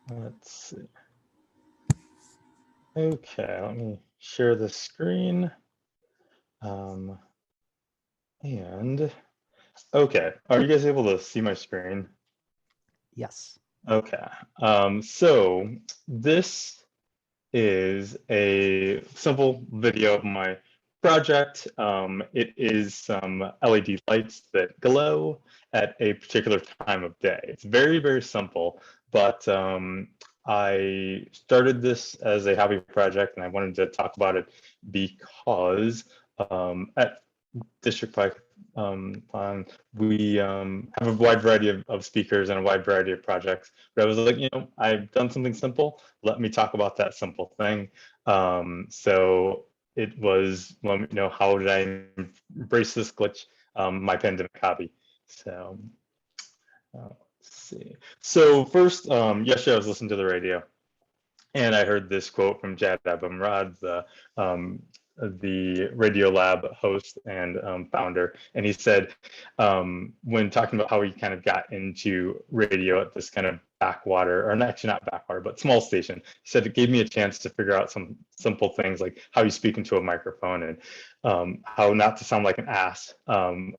Let's see. Okay, let me share the screen. And okay, are you guys able to see my screen? Yes. Okay, so this is a simple video of my project. It is some LED lights that glow at a particular time of day. It's very, very simple, but I started this as a hobby project and I wanted to talk about it because at District Python, we have a wide variety of speakers and a wide variety of projects. But I was like, I've done something simple. Let me talk about that simple thing. So it was, well, how did I embrace this glitch, my pandemic hobby? So let's see. So first, yesterday I was listening to the radio, and I heard this quote from Jad Abumrad, the Radiolab host and founder, and he said, when talking about how he kind of got into radio at this kind of backwater, or actually not backwater, but small station, he said it gave me a chance to figure out some simple things like how you speak into a microphone and how not to sound like an ass.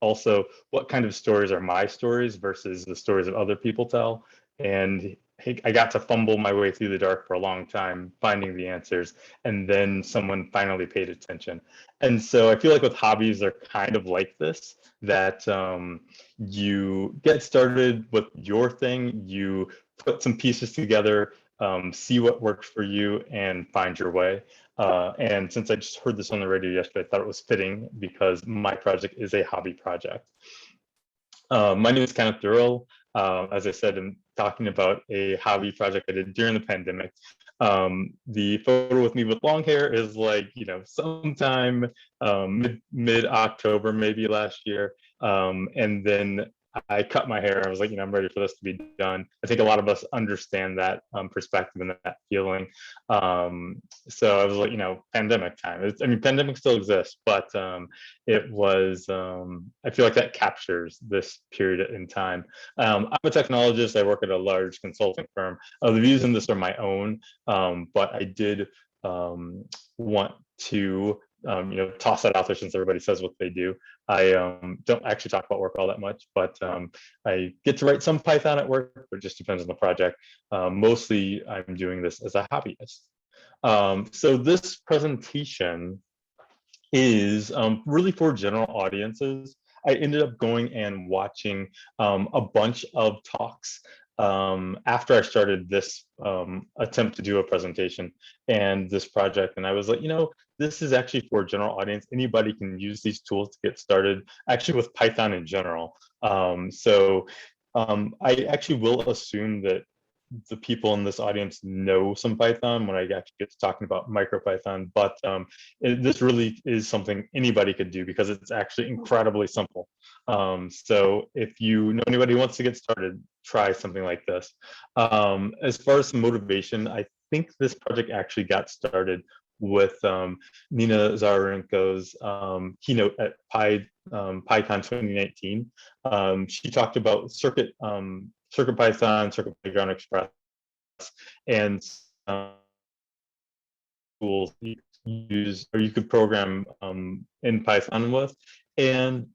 Also, what kind of stories are my stories versus the stories that other people tell. And I got to fumble my way through the dark for a long time, finding the answers, and then someone finally paid attention. And so I feel like with hobbies, they're kind of like this, that you get started with your thing, you put some pieces together, see what works for you, and find your way. And since I just heard this on the radio yesterday, I thought it was fitting because my project is a hobby project. My name is Kenneth Durril. As I said, I'm talking about a hobby project I did during the pandemic. The photo with me with long hair is like, sometime mid October, maybe last year. And then I cut my hair. I was like, I'm ready for this to be done. I think a lot of us understand that perspective and that feeling. So I was like, pandemic time. Pandemic still exists, but it was, I feel like that captures this period in time. I'm a technologist. I work at a large consulting firm. The views in this are my own, but I did want to toss that out there since everybody says what they do. I don't actually talk about work all that much, but I get to write some Python at work, but it just depends on the project. Mostly I'm doing this as a hobbyist. So this presentation is really for general audiences. I ended up going and watching a bunch of talks after I started this attempt to do a presentation and this project. And I was like, this is actually for general audience. Anybody can use these tools to get started, actually with Python in general. I actually will assume that the people in this audience know some Python when I actually get to talking about Micropython, but this really is something anybody could do because it's actually incredibly simple. So if you know anybody who wants to get started, try something like this. As far as motivation, I think this project actually got started with Nina Zarenko's keynote at PyCon 2019. She talked about CircuitPython, Circuit Playground Express, and tools you use or you could program in Python with. And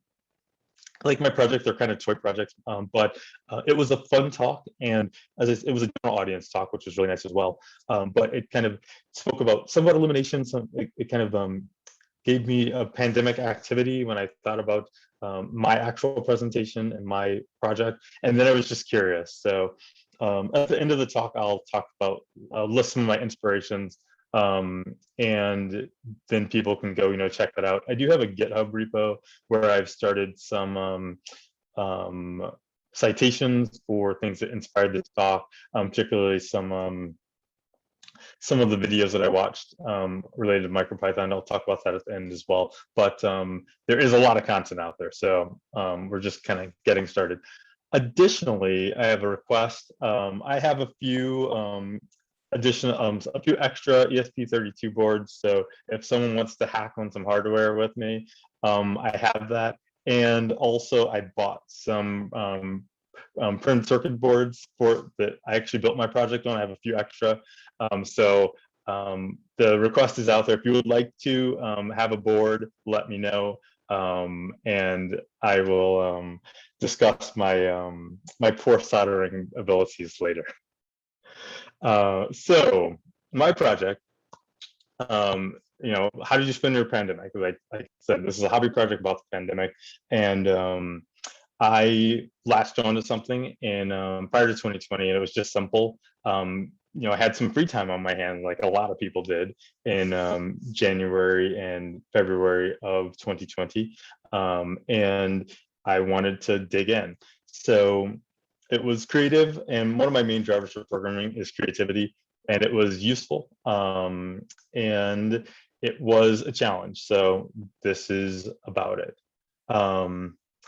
like my project, they're kind of toy projects, but it was a fun talk, and it was a general audience talk, which was really nice as well. But it kind of spoke about somewhat elimination. It kind of gave me a pandemic activity when I thought about my actual presentation and my project. And then I was just curious. So at the end of the talk, I'll talk about, list some of my inspirations, and then people can go, check that out. I do have a GitHub repo where I've started some citations for things that inspired this talk, particularly some of the videos that I watched related to MicroPython. I'll talk about that at the end as well. But there is a lot of content out there, so we're just kind of getting started. Additionally, I have a request. I have a few a few extra ESP32 boards. So if someone wants to hack on some hardware with me, I have that. And also I bought some printed circuit boards for that I actually built my project on. I have a few extra. The request is out there. If you would like to have a board, let me know. And I will discuss my my poor soldering abilities later. So my project, you know, how did you spend your pandemic? Like I said, this is a hobby project about the pandemic, and I latched onto something in prior to 2020, and it was just simple. You know, I had some free time on my hand, like a lot of people did in January and February of 2020, and I wanted to dig in. So it was creative, and one of my main drivers for programming is creativity, and it was useful, and it was a challenge. So this is about it.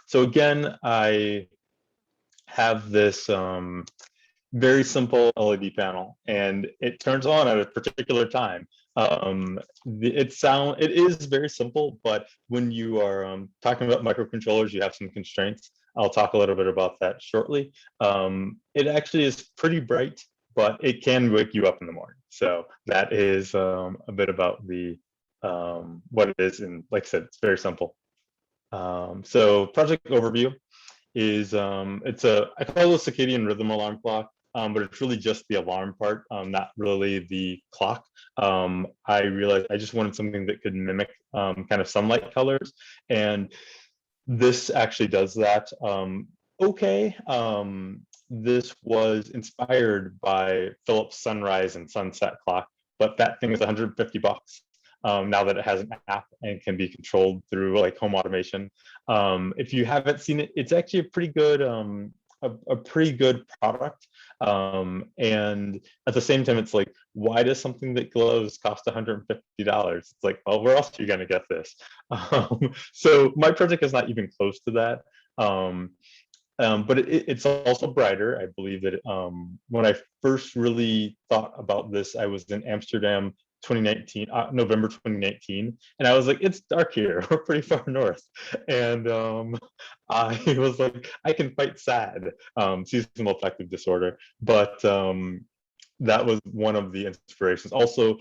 So again, I have this very simple LED panel, and it turns on at a particular time. It is very simple, but when you are talking about microcontrollers, you have some constraints. I'll talk a little bit about that shortly. It actually is pretty bright, but it can wake you up in the morning. So that is a bit about the what it is, and like I said, it's very simple. So project overview is I call it a circadian rhythm alarm clock, but it's really just the alarm part, not really the clock. I realized I just wanted something that could mimic kind of sunlight colors, and this actually does that. Okay. This was inspired by Philips sunrise and sunset clock, but that thing is 150 bucks. Now that it has an app and can be controlled through like home automation. If you haven't seen it, it's actually a pretty good pretty good product. And at the same time, it's like, why does something that glows cost $150? It's like, well, where else are you gonna get this? So my project is not even close to that. But it's also brighter. I believe that when I first really thought about this, I was in Amsterdam 2019, November 2019, and I was like, it's dark here. We're pretty far north, and I was like, I can fight SAD, seasonal affective disorder, but that was one of the inspirations. Also,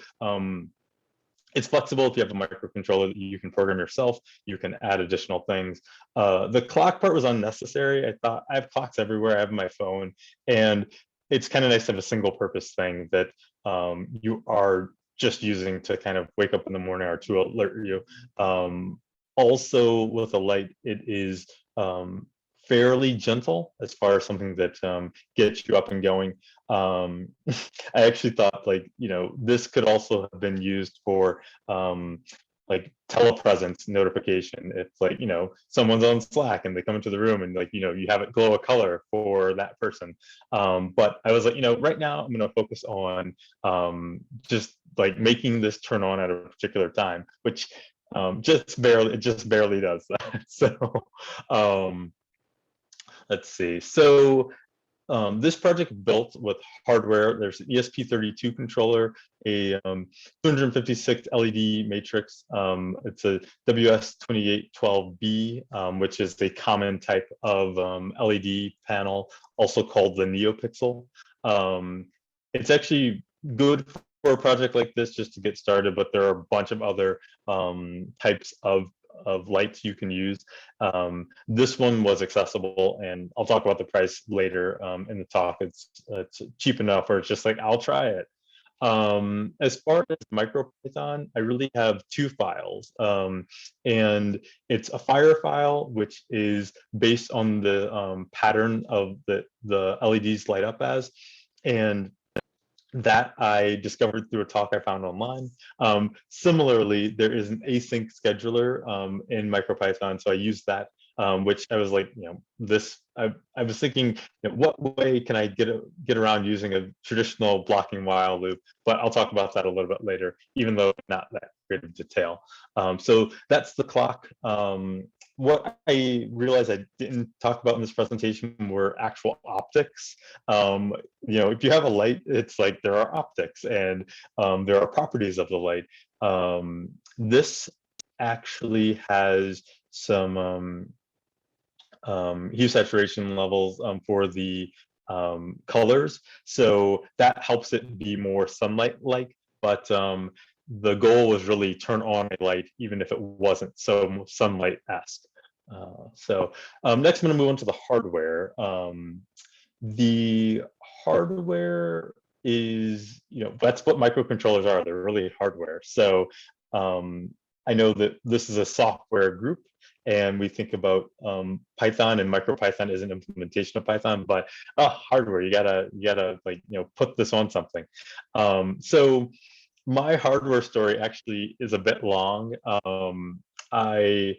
it's flexible. If you have a microcontroller that you can program yourself, you can add additional things. The clock part was unnecessary. I thought, I have clocks everywhere. I have my phone, and it's kind of nice to have a single purpose thing that you are just using to kind of wake up in the morning or to alert you. Also with a light, it is fairly gentle as far as something that gets you up and going. I actually thought, like, you know, this could also have been used for like telepresence notification. It's like, you know, someone's on Slack and they come into the room and, like, you know, you have it glow a color for that person. But I was like, you know, right now I'm going to focus on just like making this turn on at a particular time, which it just barely does that. So let's see. So this project built with hardware. There's an ESP32 controller, a 256 LED matrix. It's a WS2812B, which is a common type of LED panel, also called the NeoPixel. It's actually good for a project like this just to get started, but there are a bunch of other types of lights you can use. This one was accessible, and I'll talk about the price later in the talk. It's cheap enough where it's just like, I'll try it. As far as Micropython, I really have two files, and it's a Fire file, which is based on the pattern of the LEDs light up as, and that I discovered through a talk I found online. Similarly, there is an async scheduler in MicroPython, so I used that, which I was like, you know, this, I was thinking, you know, what way can I get around using a traditional blocking while loop? But I'll talk about that a little bit later, even though not that great of detail. So that's the clock. What I realized I didn't talk about in this presentation were actual optics. You know, if you have a light, it's like there are optics, and there are properties of the light. This actually has some hue saturation levels for the colors. So that helps it be more sunlight-like, but the goal was really turn on a light even if it wasn't so sunlight-esque. Next I'm going to move on to the hardware. The hardware is, that's what microcontrollers are. They're really hardware. So I know that this is a software group, and we think about Python, and Micropython is an implementation of Python, but hardware, you gotta like, put this on something. So my hardware story actually is a bit long. I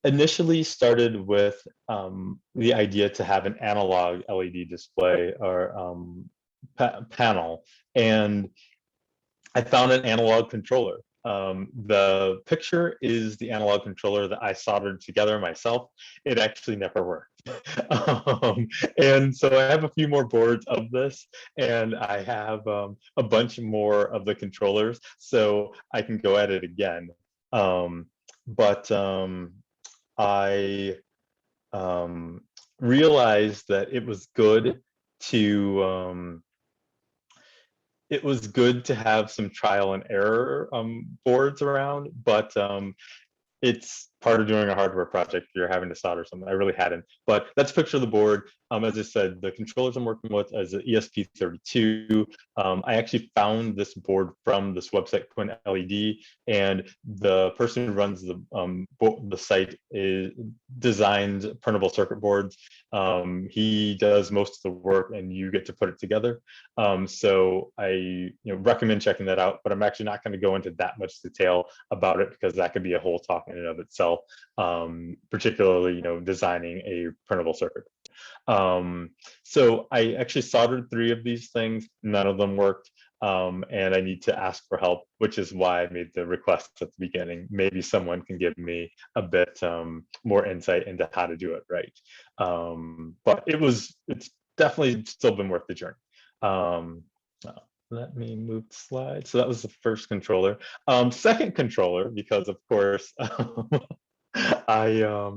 initially started with the idea to have an analog LED display or panel, and I found an analog controller. The picture is the analog controller that I soldered together myself. It actually never worked. And so I have a few more boards of this, and I have a bunch more of the controllers, so I can go at it again. But I realized that it was good to have some trial and error boards around, but it's part of doing a hardware project. You're having to solder something. I really hadn't, but that's a picture of the board. As I said, the controllers I'm working with is an ESP32. I actually found this board from this website, Quinn LED, and the person who runs the site is designs printable circuit boards. He does most of the work, and you get to put it together. So I recommend checking that out, but I'm actually not going to go into that much detail about it because that could be a whole talk in and of itself, particularly designing a printable circuit. So I actually soldered 3 of these things. None of them worked, and I need to ask for help, which is why I made the request at the beginning. Maybe someone can give me a bit more insight into how to do it right. But it's definitely still been worth the journey. Let me move the slide. So that was the first controller. Second controller, because of course I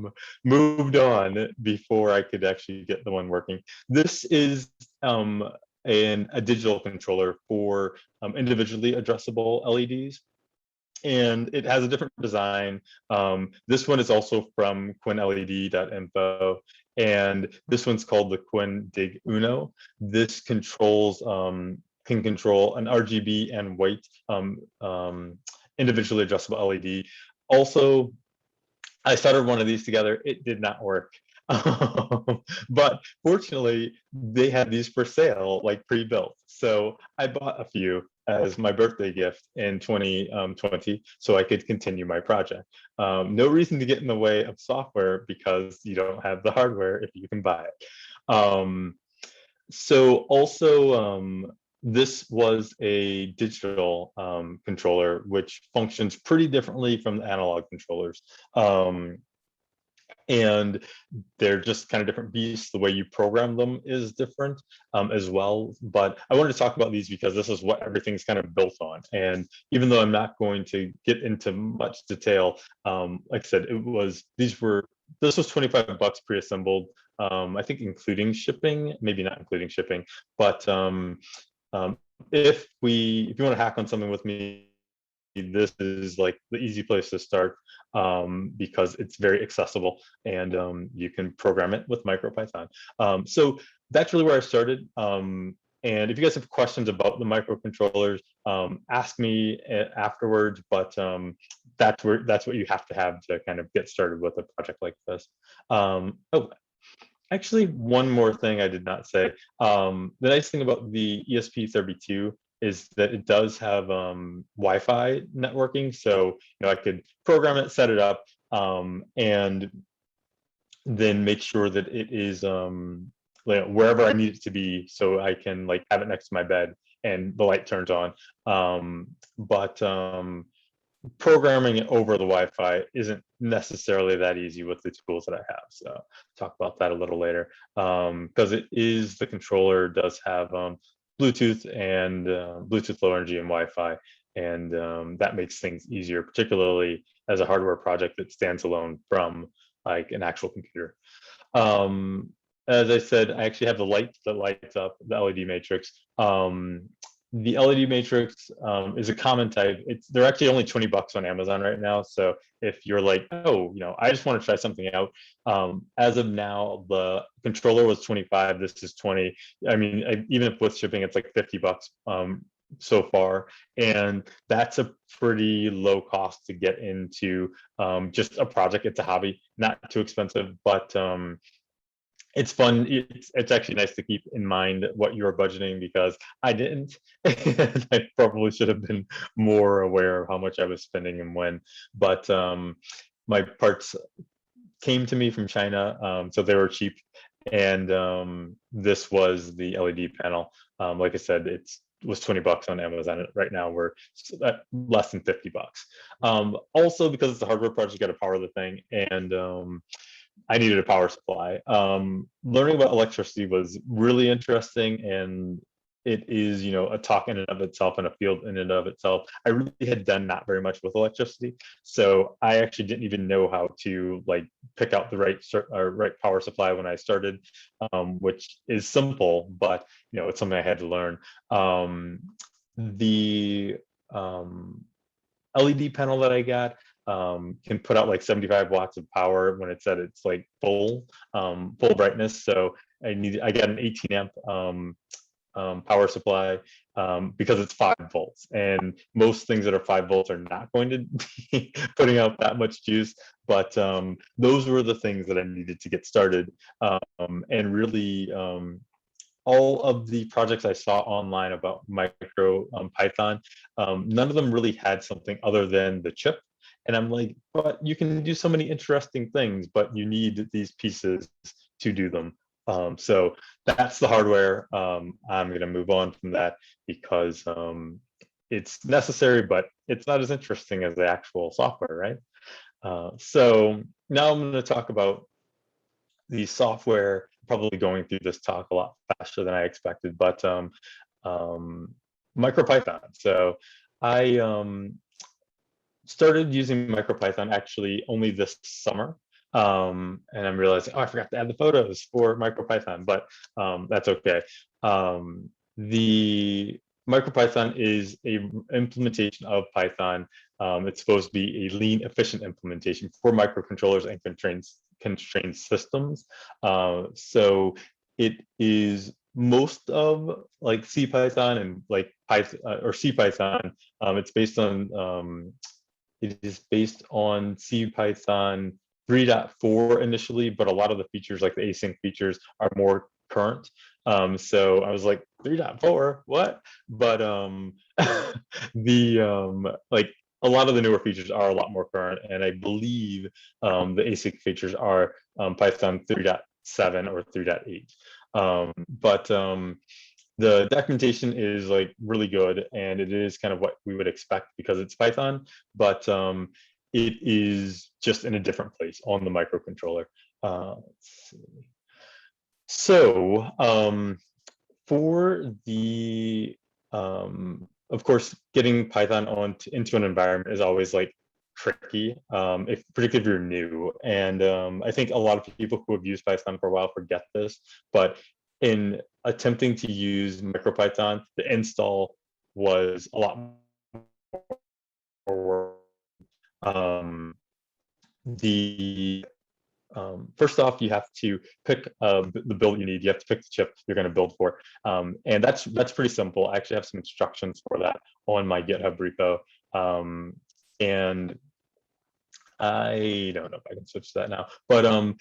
moved on before I could actually get the one working. This is a digital controller for individually addressable LEDs, and it has a different design. This one is also from quinnled.info, and this one's called the Quinn Dig Uno. This controls can control an RGB and white individually adjustable LED. Also, I soldered one of these together. It did not work. But fortunately, they had these for sale, like pre-built. So I bought a few as my birthday gift in 2020 so I could continue my project. No reason to get in the way of software because you don't have the hardware if you can buy it. So also, this was a digital controller, which functions pretty differently from the analog controllers. And they're just kind of different beasts. The way you program them is different as well. But I wanted to talk about these because this is what everything's kind of built on. And even though I'm not going to get into much detail, like I said, this was 25 bucks pre-assembled. I think including shipping, maybe not including shipping, but if you want to hack on something with me, this is like the easy place to start because it's very accessible, and you can program it with MicroPython. So that's really where I started. And if you guys have questions about the microcontrollers, ask me afterwards. But that's what you have to kind of get started with a project like this. Oh, actually, one more thing I did not say. The nice thing about the ESP32 is that it does have Wi-Fi networking. So I could program it, set it up, and then make sure that it is wherever I need it to be, so I can have it next to my bed and the light turns on. But programming it over the Wi-Fi isn't necessarily that easy with the tools that I have. So talk about that a little later, because the controller does have Bluetooth and Bluetooth Low Energy and Wi-Fi, and that makes things easier, particularly as a hardware project that stands alone from an actual computer. As I said, I actually have the light that lights up the LED matrix. The LED matrix is a common type. They're actually only $20 on Amazon right now. So if you're like, oh, I just want to try something out. As of now, the controller was 25. This is 20. I mean, even if with shipping, it's like $50 so far, and that's a pretty low cost to get into just a project. It's a hobby, not too expensive, but it's fun. It's actually nice to keep in mind what you're budgeting, because I didn't. And I probably should have been more aware of how much I was spending and when. But my parts came to me from China, so they were cheap. And this was the LED panel. Like I said, it was $20 on Amazon. Right now we're at less than $50. Also, because it's a hardware project, you got to power the thing, and I needed a power supply. Learning about electricity was really interesting, and it is, a talk in and of itself and a field in and of itself. I really had done not very much with electricity, so I actually didn't even know how to pick out the right power supply when I started, which is simple, but it's something I had to learn. The LED panel that I got can put out like 75 watts of power when it's at its full brightness. So I got an 18 amp power supply because it's 5 volts, and most things that are 5 volts are not going to be putting out that much juice. But those were the things that I needed to get started, and really. All of the projects I saw online about Micropython, none of them really had something other than the chip. And I'm like, but you can do so many interesting things, but you need these pieces to do them. So that's the hardware. I'm going to move on from that because it's necessary, but it's not as interesting as the actual software, right? So now I'm going to talk about the software. Probably going through this talk a lot faster than I expected, but MicroPython. So I started using MicroPython actually only this summer, and I'm realizing, oh, I forgot to add the photos for MicroPython, but that's okay. The MicroPython is a implementation of Python. It's supposed to be a lean, efficient implementation for microcontrollers and constrained systems. So it is most of CPython and Python or CPython. It's based on it is based on CPython 3.4 initially, but a lot of the features, like the async features, are more current. So I was like, 3.4, what? But the a lot of the newer features are a lot more current, and I believe the async features are Python 3.7 or 3.8. But the documentation is really good, and it is kind of what we would expect because it's Python, but it is just in a different place on the microcontroller. Let's see. So for the of course, getting Python into an environment is always tricky, particularly if you're new. And I think a lot of people who have used Python for a while forget this, but in attempting to use MicroPython, the install was a lot more work. First off, you have to pick the build you need. You have to pick the chip you're going to build for, and that's pretty simple. I actually have some instructions for that on my GitHub repo, and I don't know if I can switch to that now, but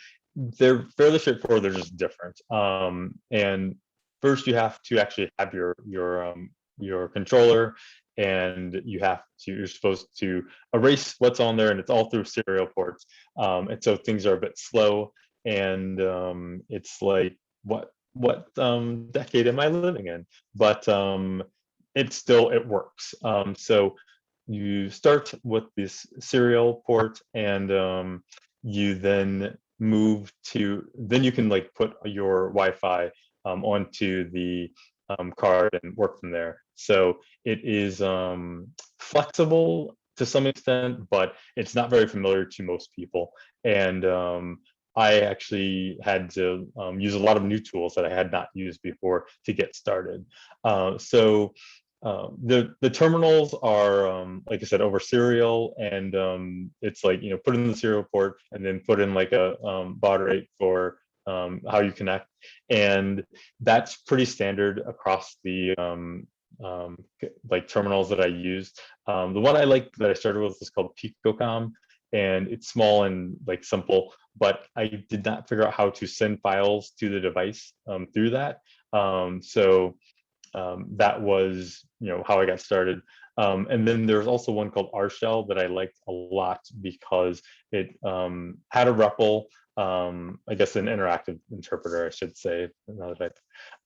they're fairly straightforward. They're just different. And first, you have to actually have your controller, and you're supposed to erase what's on there, and it's all through serial ports. And so things are a bit slow, and it's like, what decade am I living in? But it works. So you start with this serial port, and you then then you can put your Wi-Fi onto the card and work from there. So it is flexible to some extent, but it's not very familiar to most people. And I actually had to use a lot of new tools that I had not used before to get started. The terminals are, like I said, over serial, and it's like, put in the serial port and then put in like a baud rate for how you connect, and that's pretty standard across the like terminals that I used. The one I like that I started with is called Picocom, and it's small and like simple, but I did not figure out how to send files to the device through that. That was, how I got started. And then there's also one called RShell that I liked a lot because it had a REPL, I guess an interactive interpreter, I should say, now that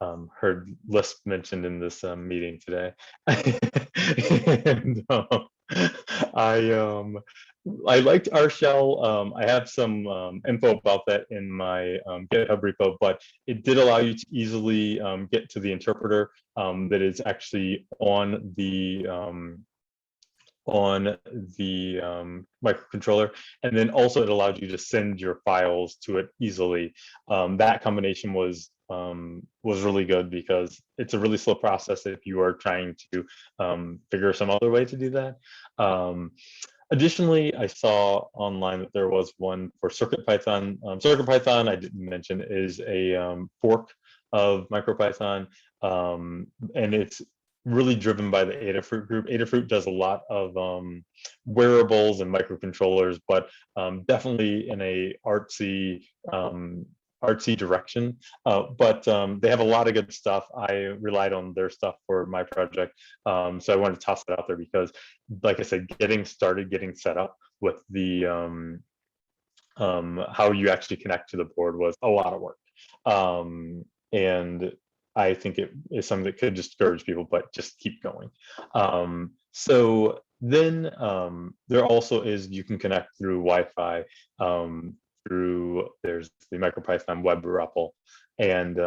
I've heard Lisp mentioned in this meeting today. And I liked RShell. I have some info about that in my GitHub repo, but it did allow you to easily get to the interpreter that is actually on the microcontroller, and then also it allowed you to send your files to it easily. That combination was really good because it's a really slow process if you are trying to figure some other way to do that. Additionally, I saw online that there was one for CircuitPython. CircuitPython, I didn't mention, is a fork of MicroPython, and it's really driven by the Adafruit group. Adafruit does a lot of wearables and microcontrollers, but definitely in a artsy direction. But they have a lot of good stuff. I relied on their stuff for my project, so I wanted to toss it out there because, like I said, getting started, getting set up with the how you actually connect to the board was a lot of work. And I think it is something that could discourage people, but just keep going. So then there also is, you can connect through Wi-Fi there's the MicroPython web REPL, and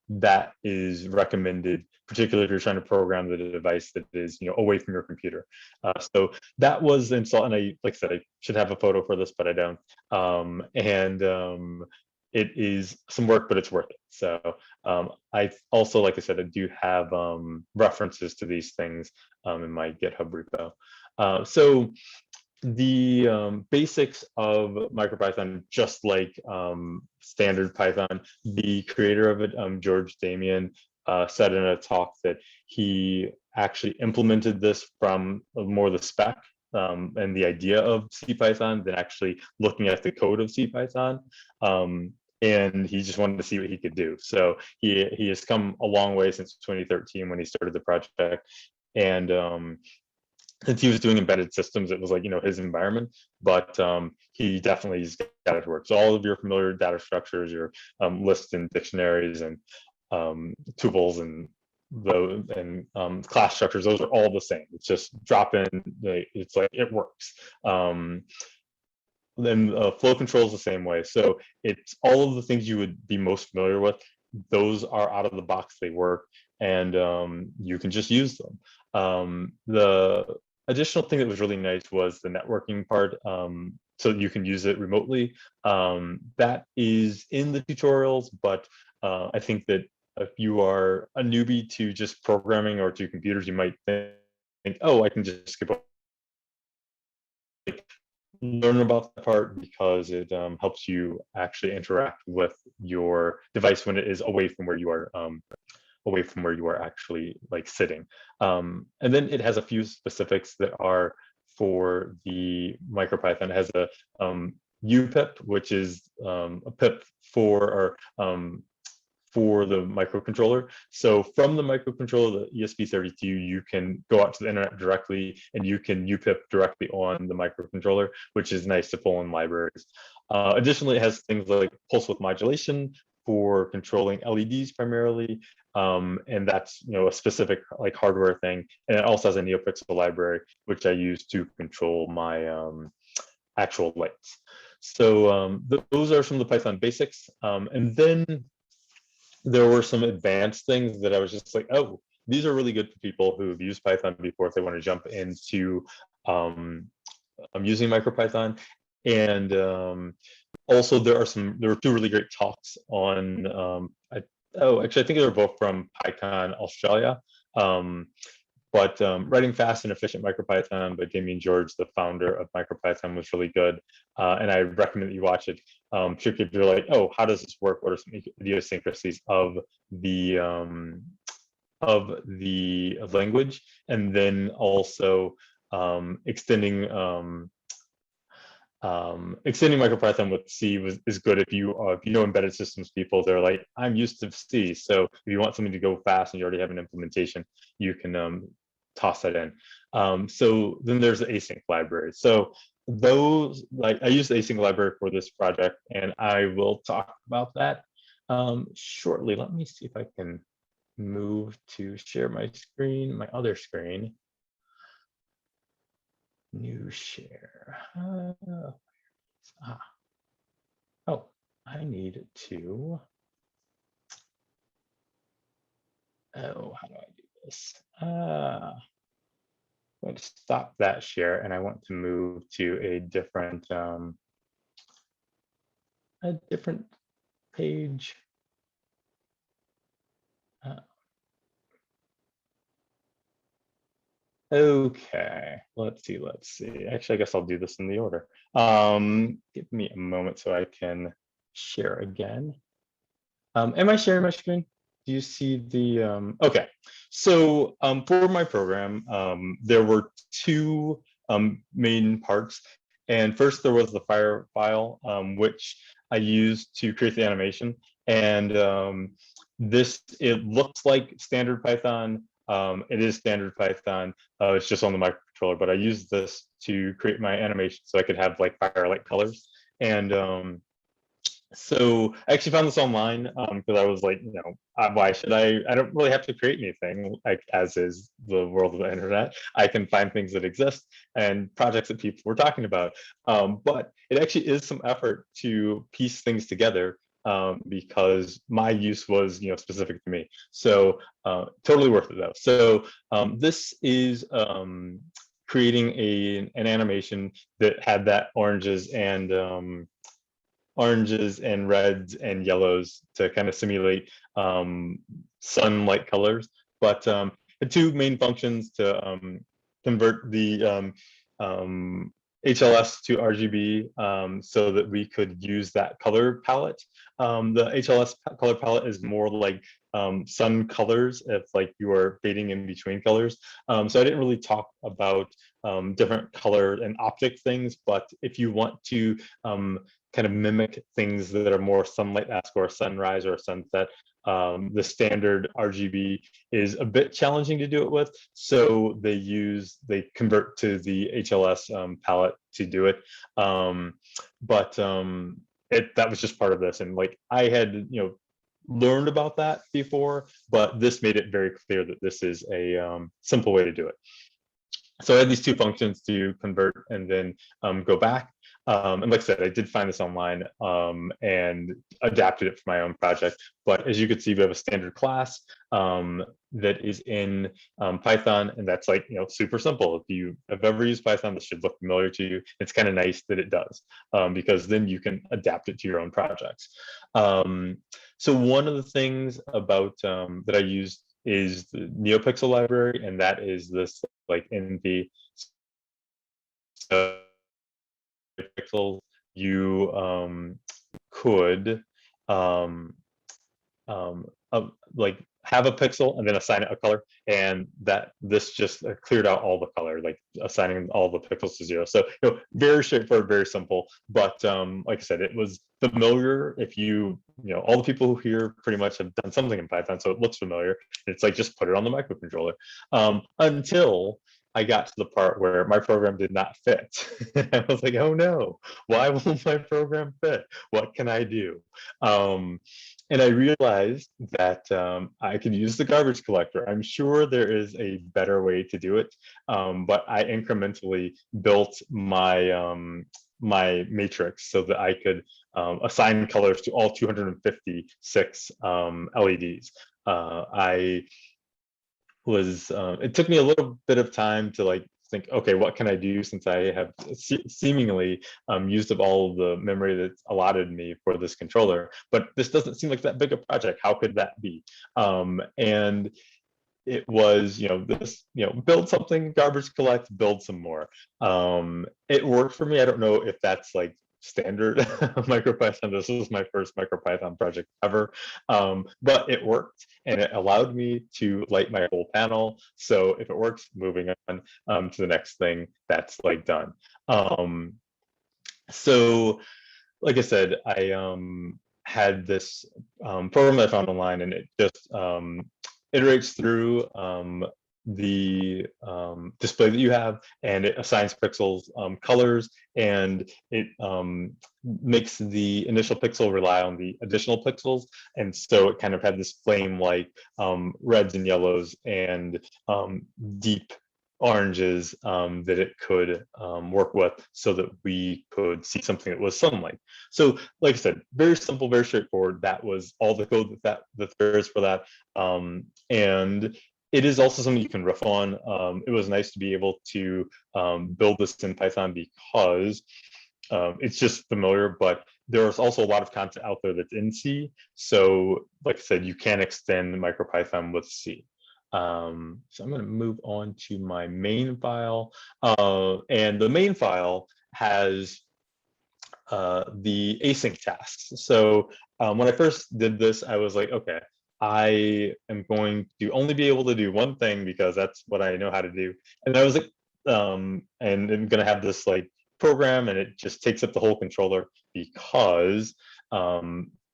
that is recommended, particularly if you're trying to program the device that is away from your computer. So that was installed, and like I said, I should have a photo for this, but I don't. It is some work, but it's worth it. So I also, like I said, I do have references to these things in my GitHub repo. So the basics of MicroPython, just like standard Python, the creator of it, George Damien, said in a talk that he actually implemented this from more the spec and the idea of CPython than actually looking at the code of CPython. And he just wanted to see what he could do. So he has come a long way since 2013 when he started the project. And since he was doing embedded systems, it was like, his environment, but he definitely got it to work. So all of your familiar data structures, your lists and dictionaries and tuples and class structures, those are all the same. It's just drop in, it's like, it works. Then flow control is the same way. So it's all of the things you would be most familiar with. Those are out of the box, they work, and you can just use them. The additional thing that was really nice was the networking part. So you can use it remotely. That is in the tutorials, but I think that if you are a newbie to just programming or to computers, you might think, oh, I can just skip over. Learn about that part because it helps you actually interact with your device when it is away from where you are actually like sitting. And then it has a few specifics that are for the MicroPython. It has a UPIP, which is a pip for the microcontroller. So from the microcontroller, the ESP32, you can go out to the internet directly and you can UPIP directly on the microcontroller, which is nice to pull in libraries. Additionally, it has things like pulse width modulation for controlling LEDs primarily, and that's a specific like hardware thing. And it also has a NeoPixel library, which I use to control my actual lights. So those are some of the Python basics, and then there were some advanced things that I was just like, oh, these are really good for people who have used Python before if they want to jump into using MicroPython. And Also, there were two really great talks on, actually, I think they were both from PyCon Australia. Writing fast and efficient Micropython by Damien George, the founder of Micropython, was really good. And I recommend that you watch it. Particularly if you're like, oh, how does this work? What are some idiosyncrasies of the language? And then also extending Micropython with C is good if you know embedded systems people. They're like, I'm used to C, so if you want something to go fast and you already have an implementation, you can toss that in. So then there's the async library. So those, like, I use the async library for this project, and I will talk about that shortly. Let me see if I can move to share my screen, my other screen. New share. Oh, I need to. Oh, how do I do this? I'm going to stop that share, and I want to move to a different page. Okay, let's see. Actually, I guess I'll do this in the order. Give me a moment so I can share again. Am I sharing my screen? Do you see the, okay. So for my program, there were two main parts. And first there was the Fire file, which I used to create the animation. And it looks like standard Python. It is standard Python. It's just on the microcontroller, but I used this to create my animation so I could have like fire-like colors. And so I actually found this online because I was like, why should I don't really have to create anything, like, as is the world of the internet. I can find things that exist and projects that people were talking about. But it actually is some effort to piece things together because my use was, specific to me. So totally worth it though. So this is creating an animation that had that oranges and reds and yellows to kind of simulate sun-like colors. But the two main functions to convert the HLS to RGB so that we could use that color palette. The HLS color palette is more like sun colors, if like you are fading in between colors. So I didn't really talk about different color and optic things, but if you want to kind of mimic things that are more sunlight-esque or a sunrise or a sunset, the standard RGB is a bit challenging to do it with. So they convert to the HLS palette to do it. That was just part of this. And like I had, learned about that before, but this made it very clear that this is a simple way to do it. So I had these two functions to convert and then go back. And like I said, I did find this online and adapted it for my own project. But as you can see, we have a standard class that is in Python, and that's like, super simple. If you have ever used Python, this should look familiar to you. It's kind of nice that it does, because then you can adapt it to your own projects. So one of the things about that I used is the NeoPixel library, and that is this like in the pixels you could like have a pixel and then assign it a color, and this just cleared out all the color, like assigning all the pixels to 0. So very straightforward, very simple. But like I said, it was familiar. If all the people who here pretty much have done something in Python, so it looks familiar. It's like just put it on the microcontroller. Until I got to the part where my program did not fit. I was like, oh no, why won't my program fit? What can I do? And I realized that I could use the garbage collector. I'm sure there is a better way to do it, but I incrementally built my my matrix so that I could assign colors to all 256 LEDs. It took me a little bit of time to like think, okay, what can I do since I have seemingly used up all of the memory that's allotted me for this controller, but this doesn't seem like that big a project. How could that be? And it was, this, build something, garbage collect, build some more. It worked for me. I don't know if that's like standard MicroPython. This was my first MicroPython project ever, but it worked and it allowed me to light my whole panel. So if it works, moving on to the next thing that's like done. So like I said, I had this program that I found online, and it just iterates through the display that you have, and it assigns pixels colors, and it makes the initial pixel rely on the additional pixels. And so it kind of had this flame like reds and yellows and deep oranges that it could work with, so that we could see something that was sunlight. So like I said, very simple, very straightforward. That was all the code that there is for that. And it is also something you can riff on. It was nice to be able to build this in Python, because it's just familiar, but there's also a lot of content out there that's in C. So like I said, you can extend MicroPython with C. So I'm going to move on to my main file, and the main file has the async tasks. So when I first did this, I was like, okay, I am going to only be able to do one thing because that's what I know how to do. And I was like, and I'm going to have this like program, and it just takes up the whole controller because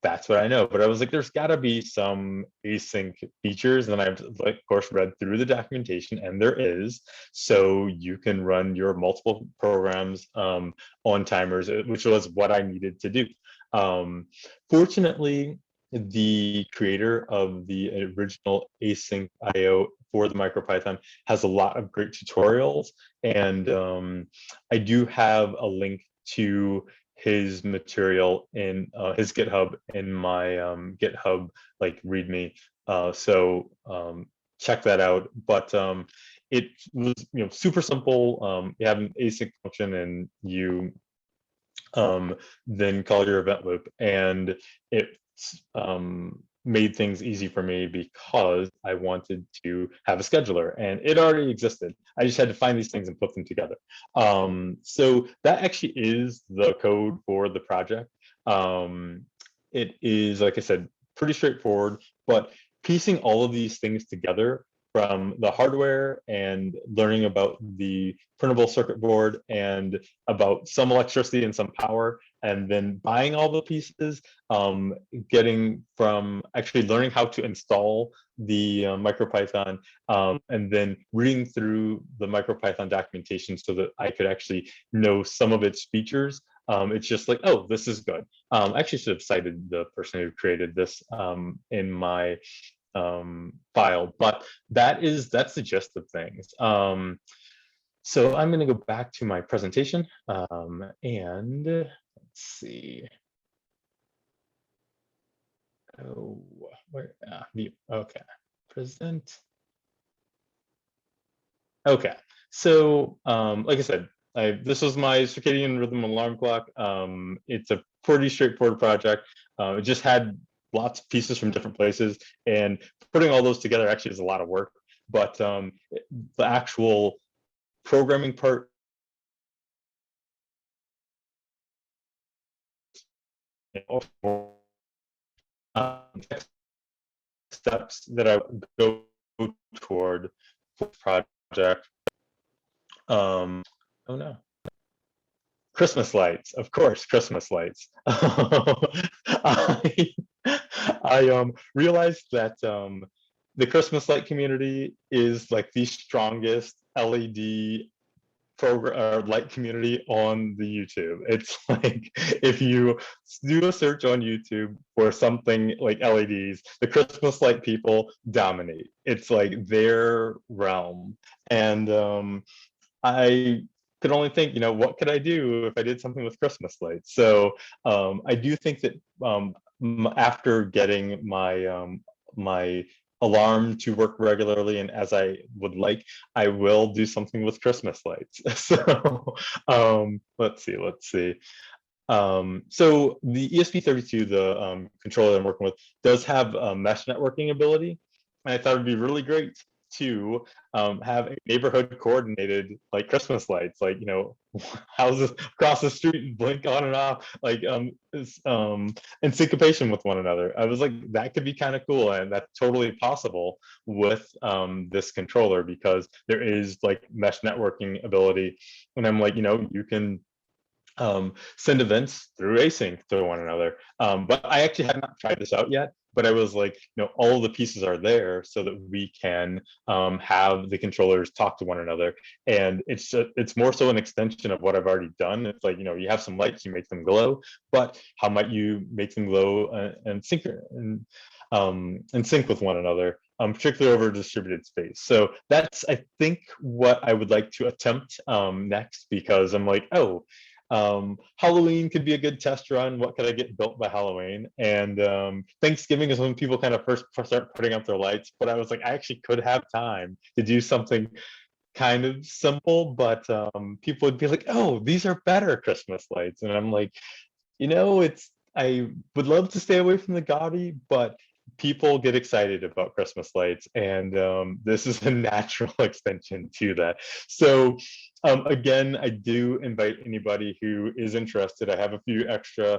that's what I know. But I was like, there's got to be some async features. And then I've, like, of course, read through the documentation, and there is. So you can run your multiple programs on timers, which was what I needed to do. Fortunately, the creator of the original async IO for the MicroPython has a lot of great tutorials. And I do have a link to his material in his GitHub in my GitHub like README. So check that out. But it was super simple. You have an async function, and you then call your event loop, and it made things easy for me because I wanted to have a scheduler, and it already existed. I just had to find these things and put them together. So that actually is the code for the project. It is, like I said, pretty straightforward, but piecing all of these things together, from the hardware and learning about the printable circuit board and about some electricity and some power, and then buying all the pieces, getting from actually learning how to install the MicroPython, and then reading through the MicroPython documentation so that I could actually know some of its features. It's just like, oh, this is good. I actually should have cited the person who created this in my file, but that's the gist of things. So I'm going to go back to my presentation, and let's see. Oh, where? View. Okay, present. Okay, so like I said, this was my circadian rhythm alarm clock. It's a pretty straightforward project. It just had lots of pieces from different places, and putting all those together actually is a lot of work. But the actual programming part, steps that I go toward for the project. Oh no. Christmas lights, of course, Christmas lights. I realized that the Christmas light community is like the strongest LED program light community on the YouTube. It's like, if you do a search on YouTube for something like LEDs, the Christmas light people dominate. It's like their realm. And I could only think, what could I do if I did something with Christmas lights? So I do think that after getting my my alarm to work regularly, and as I would like, I will do something with Christmas lights. So let's see. So the ESP32, the controller I'm working with, does have mesh networking ability. And I thought it'd be really great to have a neighborhood coordinated like Christmas lights, like, you know, houses across the street blink on and off, like in syncopation with one another. I was like, that could be kind of cool, and that's totally possible with this controller because there is like mesh networking ability. And I'm like, you know, you can send events through async to one another. But I actually have not tried this out yet, but I was like, you know, all the pieces are there so that we can have the controllers talk to one another. And it's more so an extension of what I've already done. It's like, you know, you have some lights, you make them glow, but how might you make them glow and sync and sync with one another, particularly over a distributed space. So that's, I think, what I would like to attempt next, because I'm like, oh, Halloween could be a good test run. What could I get built by Halloween? And Thanksgiving is when people kind of first start putting up their lights. But I was like, I actually could have time to do something kind of simple, but people would be like, oh, these are better Christmas lights. And I'm like, you know, I would love to stay away from the gaudy, but people get excited about Christmas lights, and this is a natural extension to that. So again, I do invite anybody who is interested. I have a few extra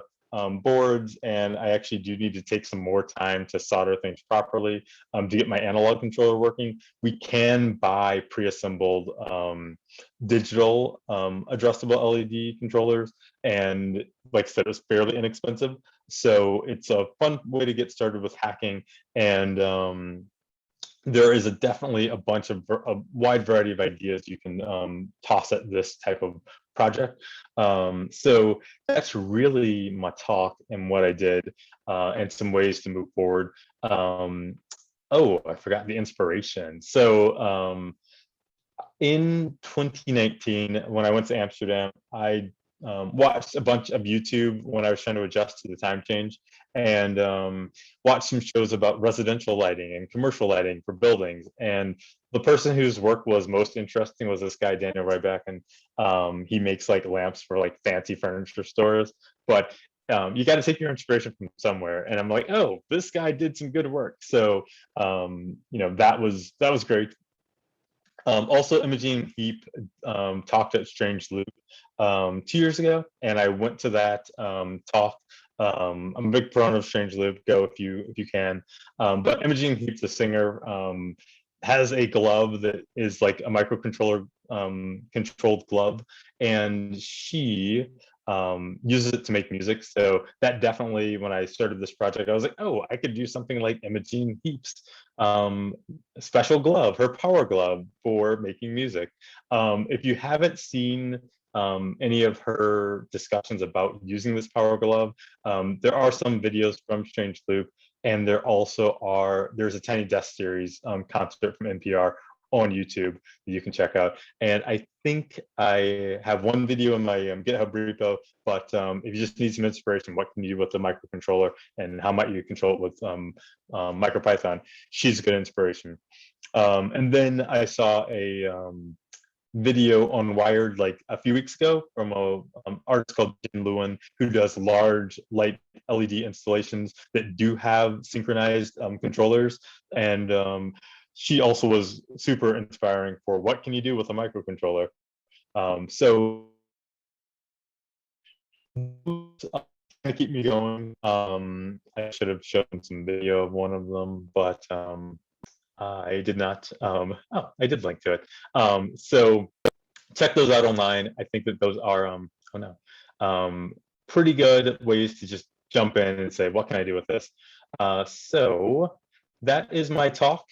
boards, and I actually do need to take some more time to solder things properly to get my analog controller working. We can buy pre-assembled digital addressable LED controllers, and like I said, it's fairly inexpensive. So it's a fun way to get started with hacking. And there is definitely a wide variety of ideas you can toss at this type of project. So that's really my talk and what I did, and some ways to move forward. Oh, I forgot the inspiration. So in 2019, when I went to Amsterdam, I watched a bunch of YouTube when I was trying to adjust to the time change, and watched some shows about residential lighting and commercial lighting for buildings. And the person whose work was most interesting was this guy, Daniel Ryback, and he makes like lamps for like fancy furniture stores. But you got to take your inspiration from somewhere. And I'm like, oh, this guy did some good work. So you know, that was great. Also, Imogene Heap talked at Strange Loop 2 years ago, and I went to that talk. I'm a big fan of Strange Loop. Go if you can. But Imogene Heap, the singer, has a glove that is like a microcontroller controlled glove, and she uses it to make music. So that definitely, when I started this project, I was like, oh, I could do something like Imogene Heap's special glove, her power glove for making music. If you haven't seen any of her discussions about using this power glove, there are some videos from Strange Loop, and there's a Tiny Desk series concert from NPR on YouTube that you can check out. And I think I have one video in my GitHub repo, but if you just need some inspiration, what can you do with the microcontroller and how might you control it with Micropython, she's a good inspiration. And then I saw a video on Wired like a few weeks ago from a artist called Jim Lewin, who does large light LED installations that do have synchronized controllers. And she also was super inspiring for what can you do with a microcontroller. So to keep me going. I should have shown some video of one of them, but I did not. Oh, I did link to it. So check those out online. I think that those are oh no, pretty good ways to just jump in and say, what can I do with this? So that is my talk.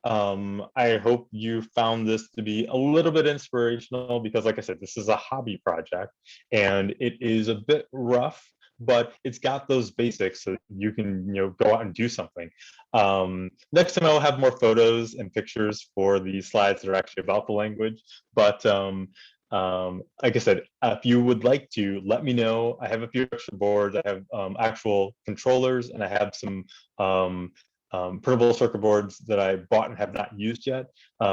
I hope you found this to be a little bit inspirational, because like I said, this is a hobby project and it is a bit rough, but it's got those basics so you can, you know, go out and do something. Next time I'll have more photos and pictures for the slides that are actually about the language. But like I said, if you would like to, let me know. I have a few extra boards. I have actual controllers, and I have some printable circuit boards that I bought and have not used yet.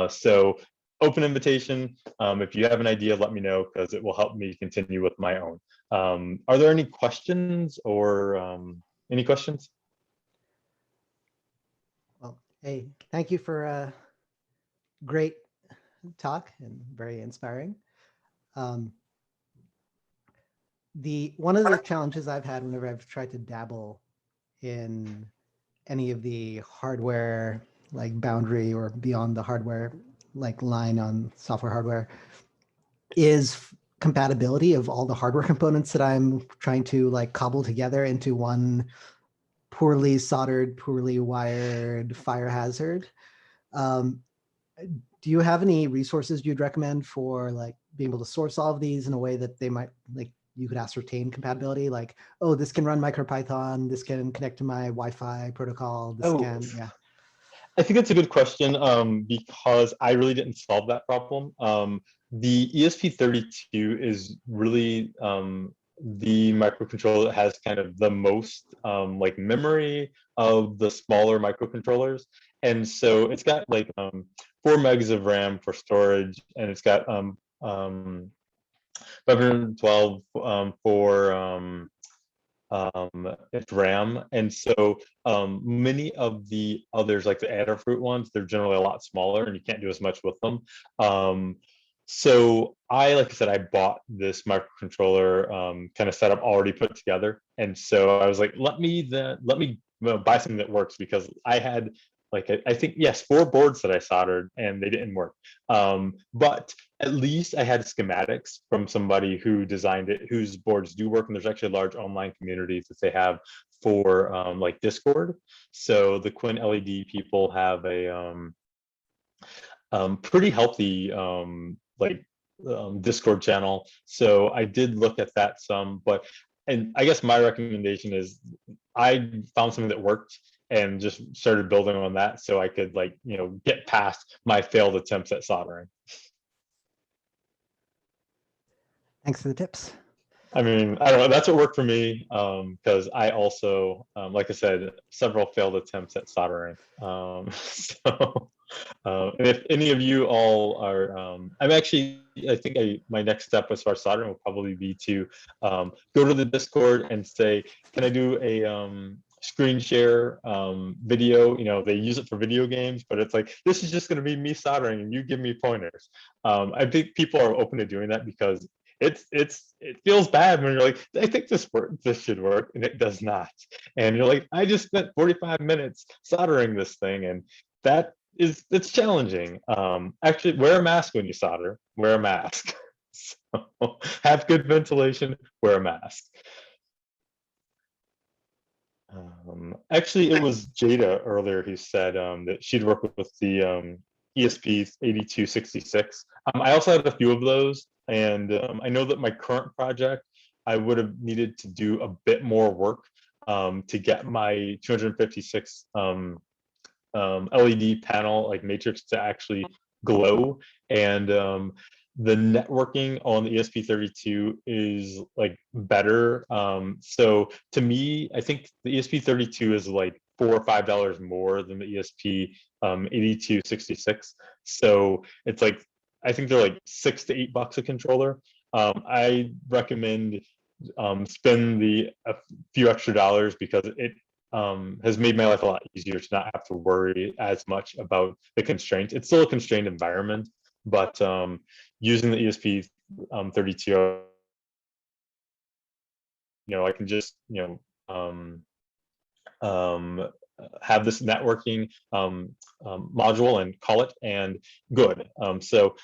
So open invitation. If you have an idea, let me know, because it will help me continue with my own. Are there any questions or any questions? Well, hey, thank you for a great talk and very inspiring. One of the challenges I've had whenever I've tried to dabble in any of the hardware, like boundary or beyond the hardware, like line on software hardware, is compatibility of all the hardware components that I'm trying to like cobble together into one poorly soldered, poorly wired fire hazard. Do you have any resources you'd recommend for like being able to source all of these in a way that they might, like, you could ascertain compatibility? Like, oh, this can run Micropython, this can connect to my Wi-Fi protocol, this can, yeah. I think that's a good question, because I really didn't solve that problem. The ESP32 is really the microcontroller that has kind of the most like memory of the smaller microcontrollers. And so it's got like 4 megs of RAM for storage, and it's got 512 for it's RAM. And so many of the others, like the Adafruit ones, they're generally a lot smaller and you can't do as much with them. So like I said, I bought this microcontroller kind of setup already put together. And so I was like, let me buy something that works, because I had like, I think, yes, 4 boards that I soldered and they didn't work. But at least I had schematics from somebody who designed it, whose boards do work. And there's actually large online communities that they have for like Discord. So the Quinn LED people have a pretty healthy Discord channel. So I did look at that some, and I guess my recommendation is I found something that worked and just started building on that, so I could get past my failed attempts at soldering. Thanks for the tips. I mean, I don't know, that's what worked for me, because I also, like I said, several failed attempts at soldering. And if any of you all are, I think my next step as far as soldering will probably be to go to the Discord and say, can I do a screen share video? They use it for video games, but it's like, this is just going to be me soldering and you give me pointers. I think people are open to doing that, because it feels bad when you're like, I think this should work, and it does not. And you're like, I just spent 45 minutes soldering this thing, and it's challenging. Actually, wear a mask when you solder. Wear a mask. So have good ventilation. Wear a mask. Actually, it was Jada earlier who said that she'd work with the ESP8266. I also had a few of those, and I know that my current project, I would have needed to do a bit more work to get my 256 LED panel, like matrix, to actually glow. And the networking on the ESP32 is like better. So to me, I think the ESP32 is like $4 or $5 more than the ESP 8266. So it's like, I think they're like $6 to $8 a controller. I recommend spend a few extra dollars, because it has made my life a lot easier to not have to worry as much about the constraints. It's still a constrained environment, but using the ESP 32, I can just have this networking module and call it, and good. So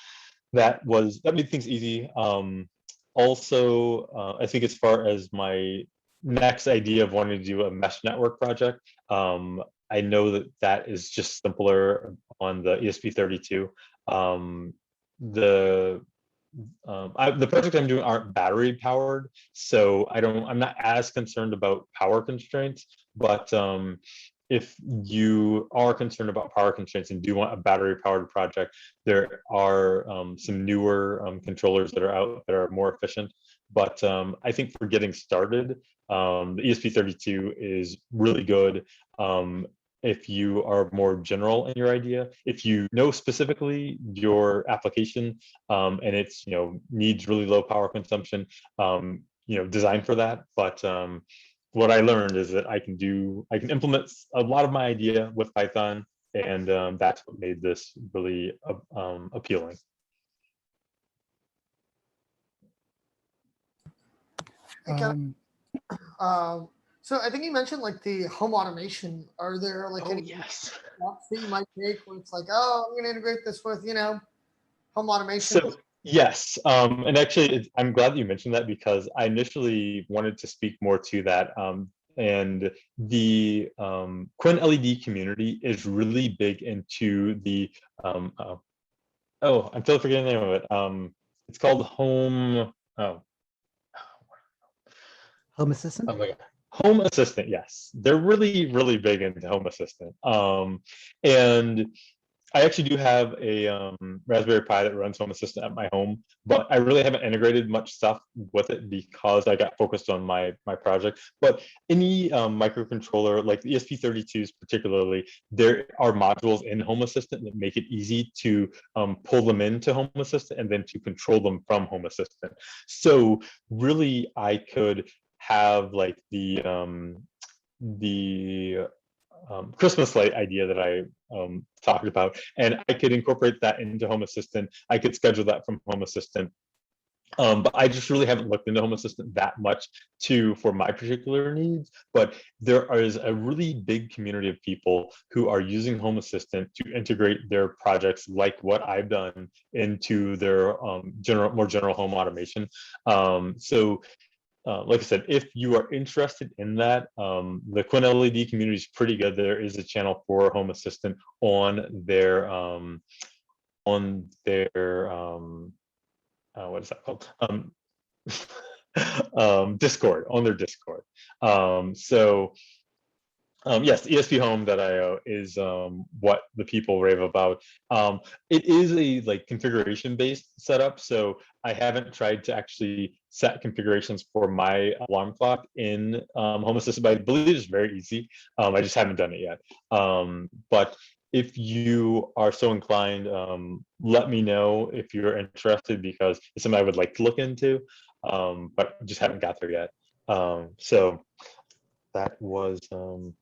that made things easy. Also, I think as far as my next idea of wanting to do a mesh network project, I know that is just simpler on the ESP32. The project I'm doing aren't battery powered, so I'm not as concerned about power constraints. But if you are concerned about power constraints and do want a battery powered project, there are some newer controllers that are out that are more efficient. But I think for getting started, the ESP32 is really good. if you are more general in your idea, if you know specifically your application and it's needs really low power consumption, design for that. But what I learned is that I can implement a lot of my idea with Python, and that's what made this really appealing. So I think you mentioned like the home automation. Are there like any yes steps that you might take where it's like, oh, I'm going to integrate this with, home automation? So yes, and actually, I'm glad that you mentioned that, because I initially wanted to speak more to that. And the Quinn LED community is really big into the I'm totally forgetting the name of it. It's called Home. Home Assistant? Oh my God. Home Assistant, yes. They're really, really big into Home Assistant. And I actually do have a Raspberry Pi that runs Home Assistant at my home, but I really haven't integrated much stuff with it because I got focused on my project. But any microcontroller, like the ESP32s particularly, there are modules in Home Assistant that make it easy to pull them into Home Assistant and then to control them from Home Assistant. So really, I could have like the Christmas light idea that I talked about, and I could incorporate that into Home Assistant. I could schedule that from Home Assistant. But I just really haven't looked into Home Assistant that much for my particular needs. But there is a really big community of people who are using Home Assistant to integrate their projects, like what I've done, into their more general home automation. Like I said, if you are interested in that, the Quinn LED community is pretty good. There is a channel for Home Assistant on their what is that called? Discord, on their Discord. Yes, ESPHome.io is what the people rave about. It is a configuration based setup, so I haven't tried to actually set configurations for my alarm clock in Home Assistant, but I believe it's very easy. I just haven't done it yet. But if you are so inclined, let me know if you're interested, because it's something I would like to look into, but just haven't got there yet. So that was Home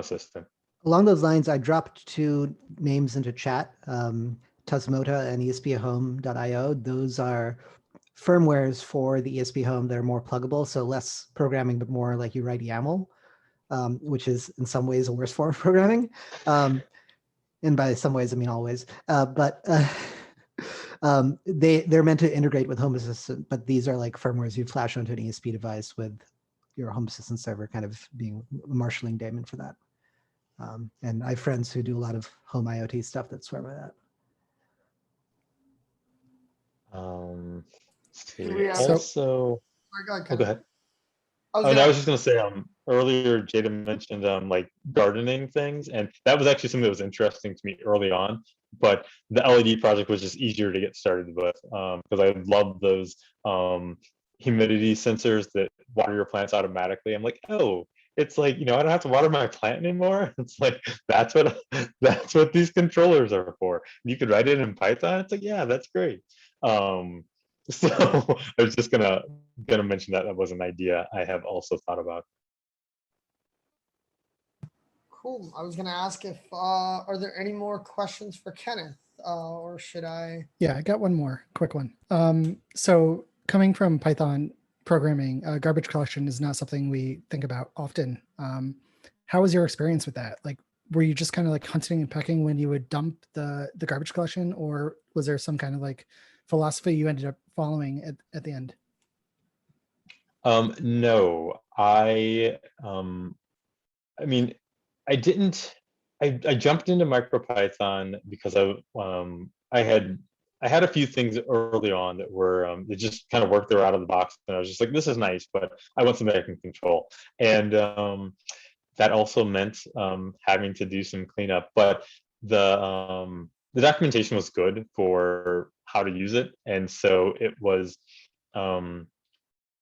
Assistant. Along those lines, I dropped two names into chat, Tasmota and ESPHome.io. Those are firmwares for the ESPHome that are more pluggable, so less programming, but more like you write YAML, which is in some ways a worse form of programming. And by some ways, I mean always. They're meant to integrate with Home Assistant, but these are like firmwares you flash onto an ESP device with your Home Assistant server kind of being a marshalling daemon for that. And I have friends who do a lot of home IoT stuff that swear by that. Also, go ahead. I was just going to say, earlier Jada mentioned like gardening things, and that was actually something that was interesting to me early on. But the LED project was just easier to get started with, because I love those humidity sensors that water your plants automatically. I'm like, oh, it's like, I don't have to water my plant anymore. It's like that's what these controllers are for. You could write it in Python. It's like, yeah, that's great. So I was just gonna mention that was an idea I have also thought about. Cool. I was gonna ask if are there any more questions for Kenneth, or should I? Yeah, I got one more quick one. So coming from Python programming, garbage collection is not something we think about often. How was your experience with that? Like, were you just kind of like hunting and pecking when you would dump the garbage collection, or was there some kind of like philosophy you ended up following at the end? No, I mean, I didn't. I jumped into MicroPython because I had a few things early on that were that just kind of worked their out of the box, and I was just like, this is nice, but I want something I can control. And that also meant having to do some cleanup, but the documentation was good for how to use it, and so it was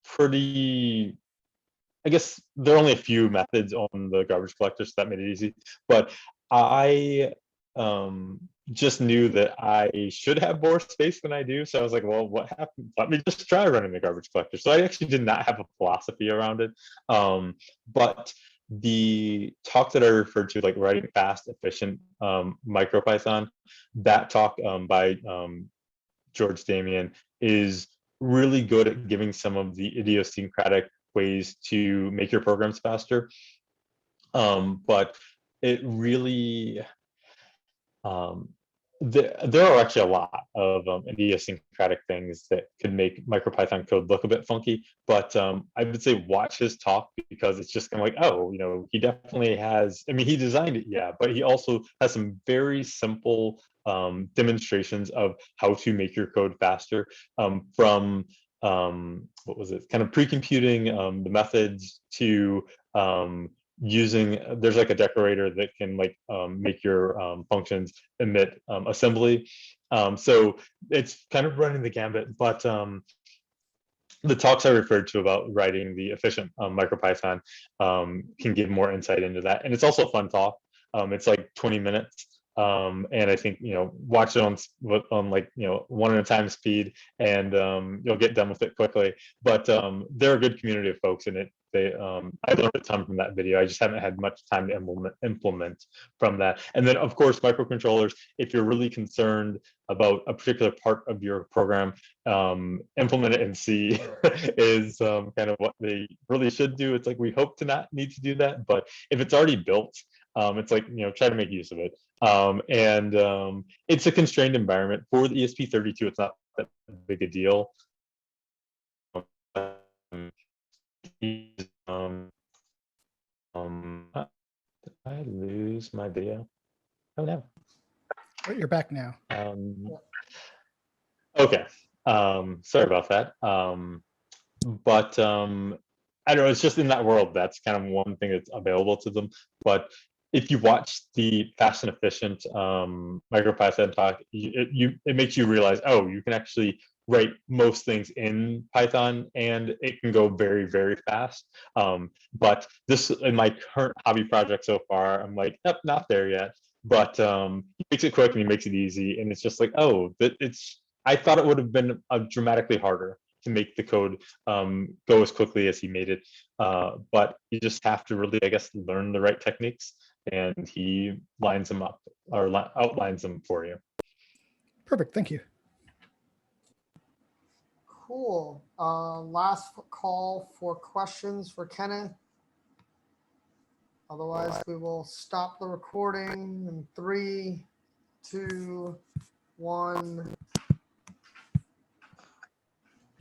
pretty. I guess there are only a few methods on the garbage collector, so that made it easy. But I just knew that I should have more space than I do. So I was like, well, what happened? Let me just try running the garbage collector. So I actually did not have a philosophy around it. But the talk that I referred to, like writing fast, efficient Micropython, that talk by George Damien is really good at giving some of the idiosyncratic ways to make your programs faster. But it really, there are actually a lot of idiosyncratic things that could make MicroPython code look a bit funky. But I would say watch his talk, because it's just kind of like, oh, you know, he definitely has, I mean, he designed it, yeah, but he also has some very simple demonstrations of how to make your code faster, from what was it, kind of pre-computing the methods to using, there's like a decorator that can like make your functions emit assembly. So it's kind of running the gambit, but the talks I referred to about writing the efficient MicroPython can give more insight into that. And it's also a fun talk. It's like 20 minutes. And I think, you know, watch it on like, you know, 1 at a time speed, and you'll get done with it quickly. But they're a good community of folks in it. I learned a ton from that video. I just haven't had much time to implement from that. And then of course, microcontrollers, if you're really concerned about a particular part of your program, implement it in C is kind of what they really should do. It's like, we hope to not need to do that, but if it's already built, it's like, you know, try to make use of it. And it's a constrained environment for the ESP32. It's not that big a deal. Did I lose my video? Oh no. Oh, you're back now. Okay. Sorry about that. But I don't know, it's just in that world, that's kind of one thing that's available to them. But if you watch the fast and efficient MicroPython talk, it makes you realize, oh, you can actually write most things in Python and it can go very, very fast. But this, in my current hobby project so far, I'm like, nope, not there yet. But he makes it quick and he makes it easy. And it's just like, oh, I thought it would have been dramatically harder to make the code go as quickly as he made it. But you just have to really, I guess, learn the right techniques, and he lines them up or outlines them for you. Perfect. Thank you. Cool. Last call for questions for Kenneth. Otherwise, we will stop the recording in 3, 2, 1.